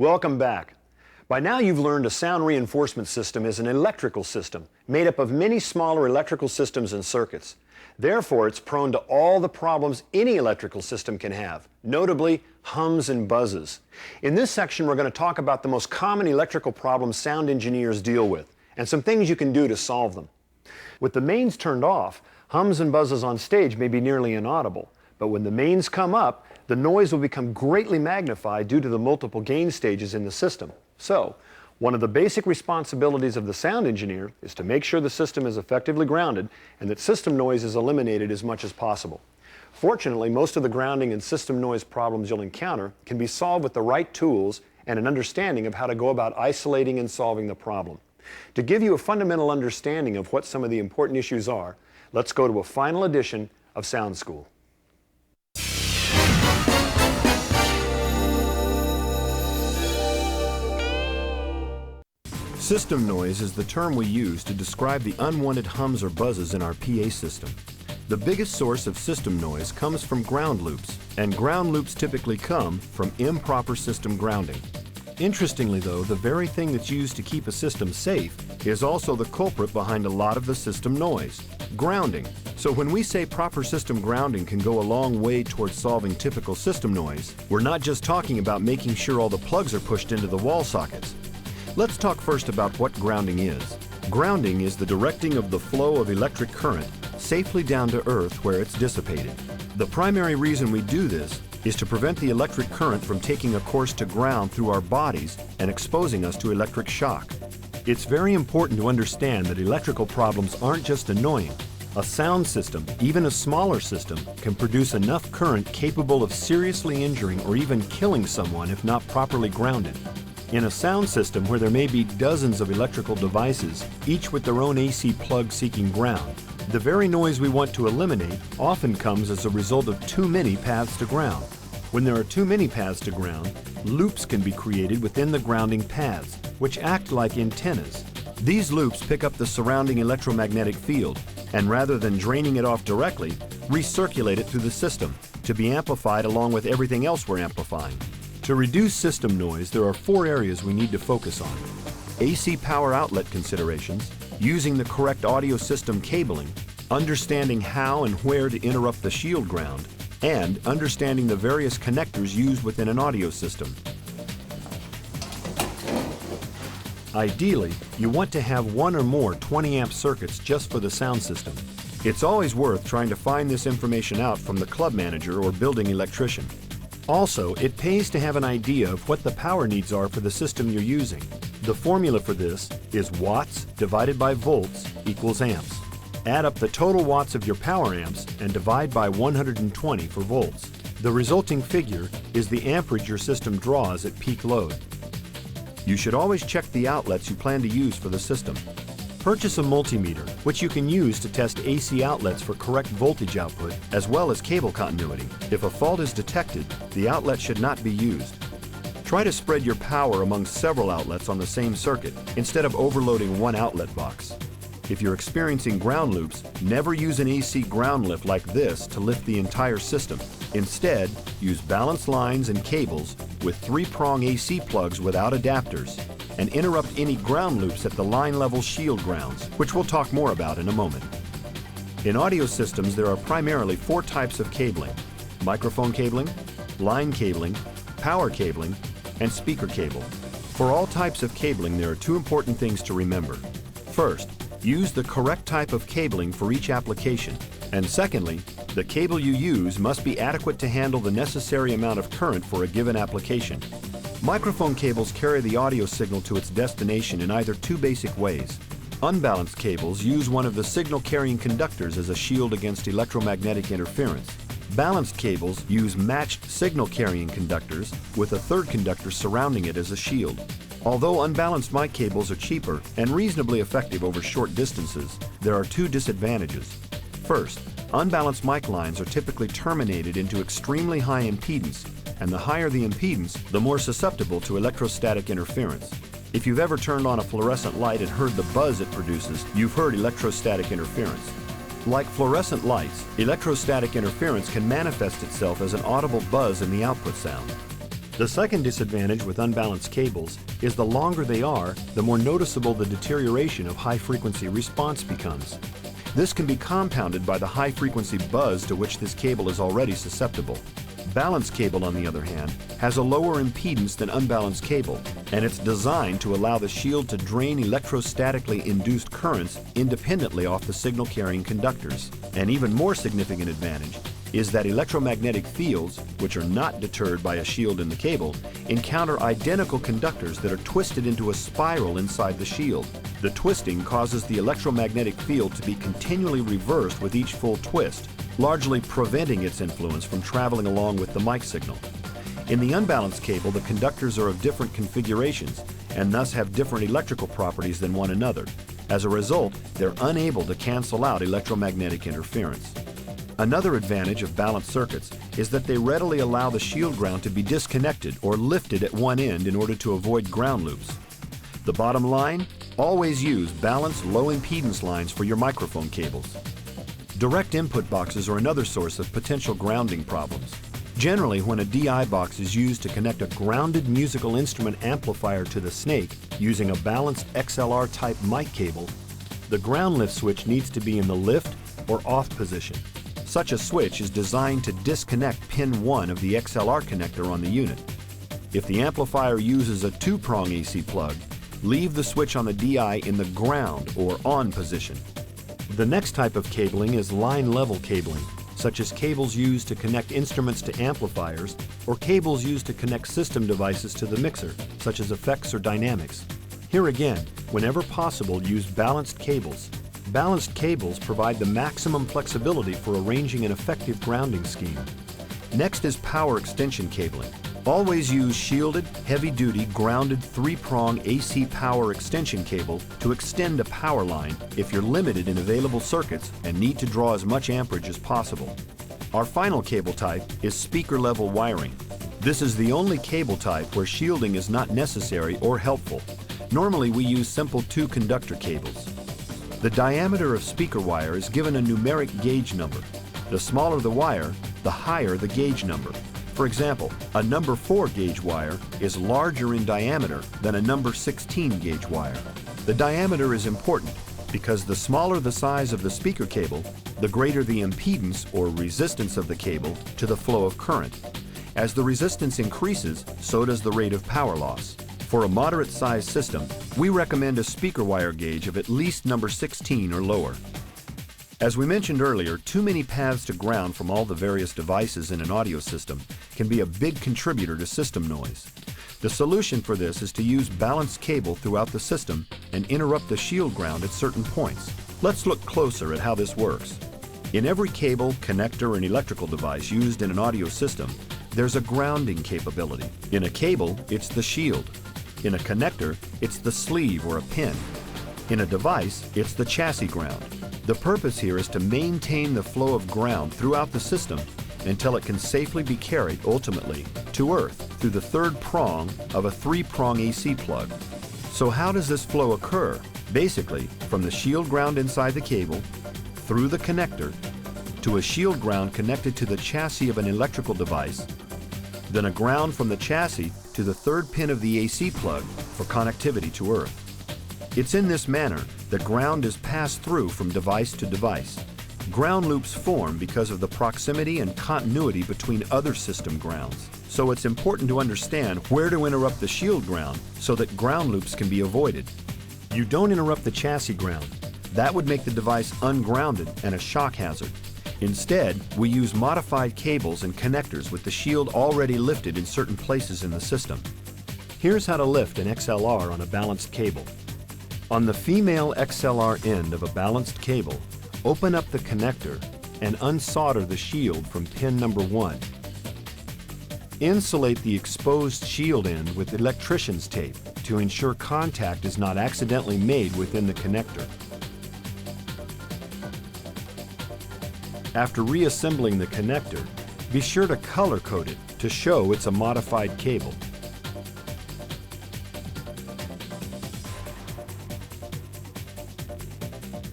Welcome back. By now you've learned a sound reinforcement system is an electrical system made up of many smaller electrical systems and circuits. Therefore, it's prone to all the problems any electrical system can have, notably hums and buzzes. In this section, we're going to talk about the most common electrical problems sound engineers deal with and some things you can do to solve them. With the mains turned off, hums and buzzes on stage may be nearly inaudible, but when the mains come up, the noise will become greatly magnified due to the multiple gain stages in the system. So, one of the basic responsibilities of the sound engineer is to make sure the system is effectively grounded and that system noise is eliminated as much as possible. Fortunately, most of the grounding and system noise problems you'll encounter can be solved with the right tools and an understanding of how to go about isolating and solving the problem. To give you a fundamental understanding of what some of the important issues are, let's go to a final edition of Sound School. System noise is the term we use to describe the unwanted hums or buzzes in our PA system. The biggest source of system noise comes from ground loops, and ground loops typically come from improper system grounding. Interestingly though, the very thing that's used to keep a system safe is also the culprit behind a lot of the system noise, grounding. So when we say proper system grounding can go a long way towards solving typical system noise, we're not just talking about making sure all the plugs are pushed into the wall sockets. Let's talk first about what grounding is. Grounding is the directing of the flow of electric current safely down to earth where it's dissipated. The primary reason we do this is to prevent the electric current from taking a course to ground through our bodies and exposing us to electric shock. It's very important to understand that electrical problems aren't just annoying. A sound system, even a smaller system, can produce enough current capable of seriously injuring or even killing someone if not properly grounded. In a sound system where there may be dozens of electrical devices, each with their own AC plug seeking ground, the very noise we want to eliminate often comes as a result of too many paths to ground. When there are too many paths to ground, loops can be created within the grounding paths, which act like antennas. These loops pick up the surrounding electromagnetic field, and rather than draining it off directly, recirculate it through the system to be amplified along with everything else we're amplifying. To reduce system noise, there are 4 areas we need to focus on: AC power outlet considerations, using the correct audio system cabling, understanding how and where to interrupt the shield ground, and understanding the various connectors used within an audio system. Ideally, you want to have 1 or more 20-amp circuits just for the sound system. It's always worth trying to find this information out from the club manager or building electrician. Also, it pays to have an idea of what the power needs are for the system you're using. The formula for this is watts divided by volts equals amps. Add up the total watts of your power amps and divide by 120 for volts. The resulting figure is the amperage your system draws at peak load. You should always check the outlets you plan to use for the system. Purchase a multimeter, which you can use to test AC outlets for correct voltage output as well as cable continuity. If a fault is detected, the outlet should not be used. Try to spread your power among several outlets on the same circuit instead of overloading one outlet box. If you're experiencing ground loops, never use an AC ground lift like this to lift the entire system. Instead, use balanced lines and cables with 3-prong AC plugs without adapters, and interrupt any ground loops at the line level shield grounds, which we'll talk more about in a moment. In audio systems, there are primarily 4 types of cabling: microphone cabling, line cabling, power cabling, and speaker cable. For all types of cabling, there are 2 important things to remember. First, use the correct type of cabling for each application. And secondly, the cable you use must be adequate to handle the necessary amount of current for a given application. Microphone cables carry the audio signal to its destination in either 2 basic ways. Unbalanced cables use one of the signal-carrying conductors as a shield against electromagnetic interference. Balanced cables use matched signal-carrying conductors with a 3rd conductor surrounding it as a shield. Although unbalanced mic cables are cheaper and reasonably effective over short distances, there are 2 disadvantages. First, unbalanced mic lines are typically terminated into extremely high impedance, and the higher the impedance, the more susceptible to electrostatic interference. If you've ever turned on a fluorescent light and heard the buzz it produces, you've heard electrostatic interference. Like fluorescent lights, electrostatic interference can manifest itself as an audible buzz in the output sound. The second disadvantage with unbalanced cables is the longer they are, the more noticeable the deterioration of high-frequency response becomes. This can be compounded by the high-frequency buzz to which this cable is already susceptible. Balanced cable, on the other hand, has a lower impedance than unbalanced cable, and it's designed to allow the shield to drain electrostatically induced currents independently off the signal-carrying conductors. An even more significant advantage is that electromagnetic fields, which are not deterred by a shield in the cable, encounter identical conductors that are twisted into a spiral inside the shield. The twisting causes the electromagnetic field to be continually reversed with each full twist, largely preventing its influence from traveling along with the mic signal. In the unbalanced cable, the conductors are of different configurations and thus have different electrical properties than one another. As a result, they're unable to cancel out electromagnetic interference. Another advantage of balanced circuits is that they readily allow the shield ground to be disconnected or lifted at one end in order to avoid ground loops. The bottom line? Always use balanced low impedance lines for your microphone cables. Direct input boxes are another source of potential grounding problems. Generally, when a DI box is used to connect a grounded musical instrument amplifier to the snake using a balanced XLR type mic cable, the ground lift switch needs to be in the lift or off position. Such a switch is designed to disconnect pin 1 of the XLR connector on the unit. If the amplifier uses a 2-prong AC plug, leave the switch on the DI in the ground or on position. The next type of cabling is line level cabling, such as cables used to connect instruments to amplifiers or cables used to connect system devices to the mixer, such as effects or dynamics. Here again, whenever possible, use balanced cables. Balanced cables provide the maximum flexibility for arranging an effective grounding scheme. Next is power extension cabling. Always use shielded, heavy-duty, grounded 3-prong AC power extension cable to extend a power line if you're limited in available circuits and need to draw as much amperage as possible. Our final cable type is speaker-level wiring. This is the only cable type where shielding is not necessary or helpful. Normally we use simple 2-conductor cables. The diameter of speaker wire is given a numeric gauge number. The smaller the wire, the higher the gauge number. For example, a number 4 gauge wire is larger in diameter than a number 16 gauge wire. The diameter is important because the smaller the size of the speaker cable, the greater the impedance or resistance of the cable to the flow of current. As the resistance increases, so does the rate of power loss. For a moderate-sized system, we recommend a speaker wire gauge of at least number 16 or lower. As we mentioned earlier, too many paths to ground from all the various devices in an audio system can be a big contributor to system noise. The solution for this is to use balanced cable throughout the system and interrupt the shield ground at certain points. Let's look closer at how this works. In every cable, connector, and electrical device used in an audio system, there's a grounding capability. In a cable, it's the shield. In a connector, it's the sleeve or a pin. In a device, it's the chassis ground. The purpose here is to maintain the flow of ground throughout the system until it can safely be carried, ultimately, to Earth through the 3rd prong of a 3-prong AC plug. So how does this flow occur? Basically, from the shield ground inside the cable, through the connector, to a shield ground connected to the chassis of an electrical device, then a ground from the chassis to the 3rd pin of the AC plug for connectivity to Earth. It's in this manner that ground is passed through from device to device. Ground loops form because of the proximity and continuity between other system grounds. So it's important to understand where to interrupt the shield ground so that ground loops can be avoided. You don't interrupt the chassis ground. That would make the device ungrounded and a shock hazard. Instead, we use modified cables and connectors with the shield already lifted in certain places in the system. Here's how to lift an XLR on a balanced cable. On the female XLR end of a balanced cable, open up the connector and unsolder the shield from pin number 1. Insulate the exposed shield end with electrician's tape to ensure contact is not accidentally made within the connector. After reassembling the connector, be sure to color code it to show it's a modified cable.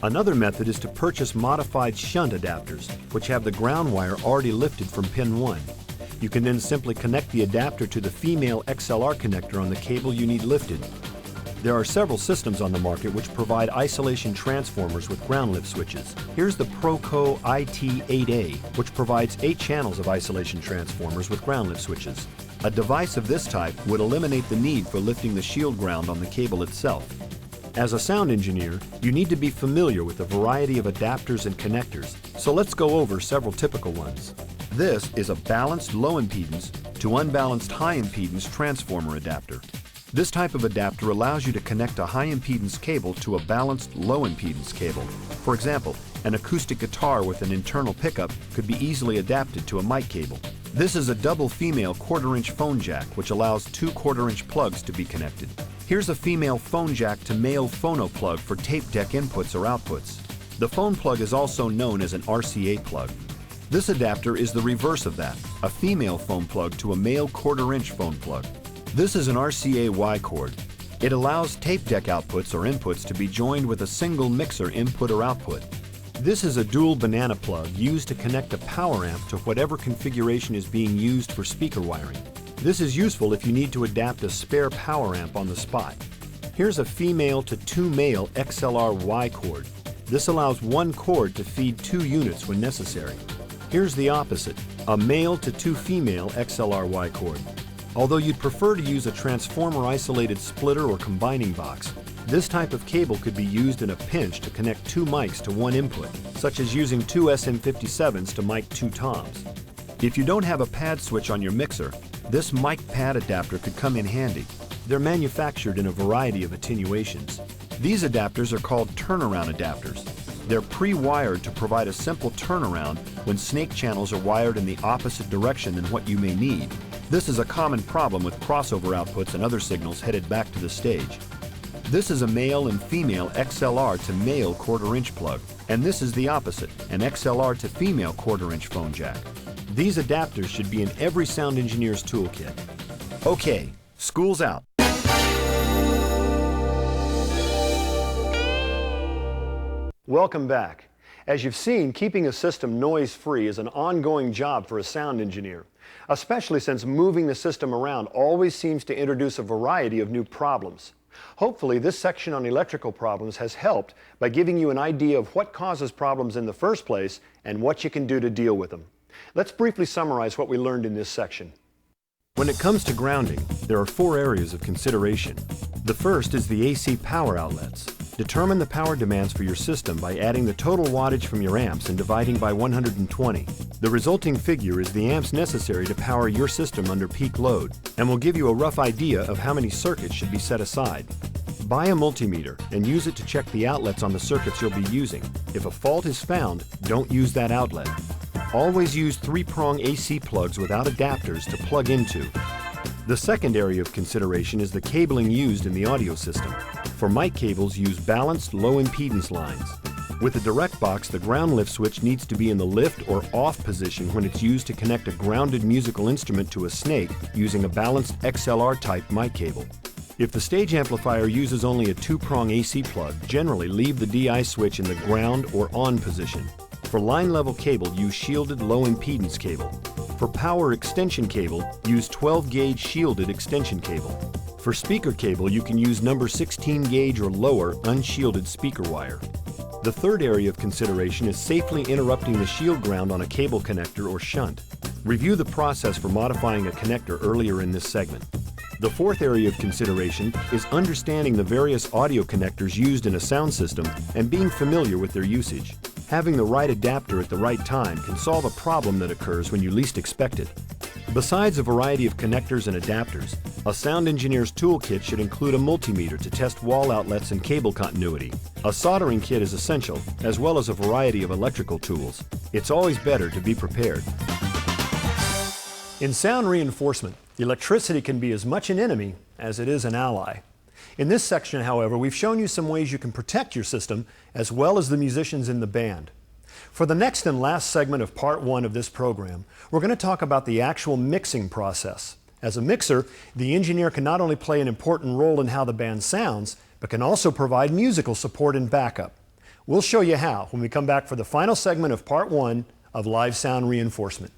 Another method is to purchase modified shunt adapters, which have the ground wire already lifted from pin 1. You can then simply connect the adapter to the female XLR connector on the cable you need lifted. There are several systems on the market which provide isolation transformers with ground lift switches. Here's the Proco IT8A, which provides 8 channels of isolation transformers with ground lift switches. A device of this type would eliminate the need for lifting the shield ground on the cable itself. As a sound engineer, you need to be familiar with a variety of adapters and connectors, so let's go over several typical ones. This is a balanced low impedance to unbalanced high impedance transformer adapter. This type of adapter allows you to connect a high impedance cable to a balanced low impedance cable. For example, an acoustic guitar with an internal pickup could be easily adapted to a mic cable. This is a double female 1/4-inch phone jack which allows 2 1/4-inch plugs to be connected. Here's a female phone jack to male phono plug for tape deck inputs or outputs. The phone plug is also known as an RCA plug. This adapter is the reverse of that, a female phone plug to a male 1/4-inch phone plug. This is an RCA Y cord. It allows tape deck outputs or inputs to be joined with a single mixer input or output. This is a dual banana plug used to connect a power amp to whatever configuration is being used for speaker wiring. This is useful if you need to adapt a spare power amp on the spot. Here's a female to 2 male XLR Y cord. This allows 1 cord to feed 2 units when necessary. Here's the opposite, a male to 2 female XLR Y cord. Although you'd prefer to use a transformer isolated splitter or combining box, this type of cable could be used in a pinch to connect 2 mics to 1 input, such as using 2 SM57s to mic 2 toms. If you don't have a pad switch on your mixer, this mic pad adapter could come in handy. They're manufactured in a variety of attenuations. These adapters are called turnaround adapters. They're pre-wired to provide a simple turnaround when snake channels are wired in the opposite direction than what you may need. This is a common problem with crossover outputs and other signals headed back to the stage. This is a male and female XLR to male 1/4-inch plug, and this is the opposite, an XLR to female 1/4-inch phone jack. These adapters should be in every sound engineer's toolkit. Okay, school's out. Welcome back. As you've seen, keeping a system noise-free is an ongoing job for a sound engineer, especially since moving the system around always seems to introduce a variety of new problems. Hopefully, this section on electrical problems has helped by giving you an idea of what causes problems in the first place and what you can do to deal with them. Let's briefly summarize what we learned in this section. When it comes to grounding, there are 4 areas of consideration. The first is the AC power outlets. Determine the power demands for your system by adding the total wattage from your amps and dividing by 120. The resulting figure is the amps necessary to power your system under peak load, and will give you a rough idea of how many circuits should be set aside. Buy a multimeter and use it to check the outlets on the circuits you'll be using. If a fault is found, don't use that outlet. Always use 3-prong AC plugs without adapters to plug into. The second area of consideration is the cabling used in the audio system. For mic cables, use balanced low impedance lines. With a direct box, the ground lift switch needs to be in the lift or off position when it's used to connect a grounded musical instrument to a snake using a balanced XLR type mic cable. If the stage amplifier uses only a 2-prong AC plug, generally leave the DI switch in the ground or on position. For line level cable, use shielded low impedance cable. For power extension cable, use 12-gauge shielded extension cable. For speaker cable, you can use number 16 gauge or lower unshielded speaker wire. The third area of consideration is safely interrupting the shield ground on a cable connector or shunt. Review the process for modifying a connector earlier in this segment. The fourth area of consideration is understanding the various audio connectors used in a sound system and being familiar with their usage. Having the right adapter at the right time can solve a problem that occurs when you least expect it. Besides a variety of connectors and adapters, a sound engineer's toolkit should include a multimeter to test wall outlets and cable continuity. A soldering kit is essential, as well as a variety of electrical tools. It's always better to be prepared. In sound reinforcement, electricity can be as much an enemy as it is an ally. In this section, however, we've shown you some ways you can protect your system as well as the musicians in the band. For the next and last segment of part 1 of this program, we're going to talk about the actual mixing process. As a mixer, the engineer can not only play an important role in how the band sounds, but can also provide musical support and backup. We'll show you how when we come back for the final segment of part 1 of Live Sound Reinforcement.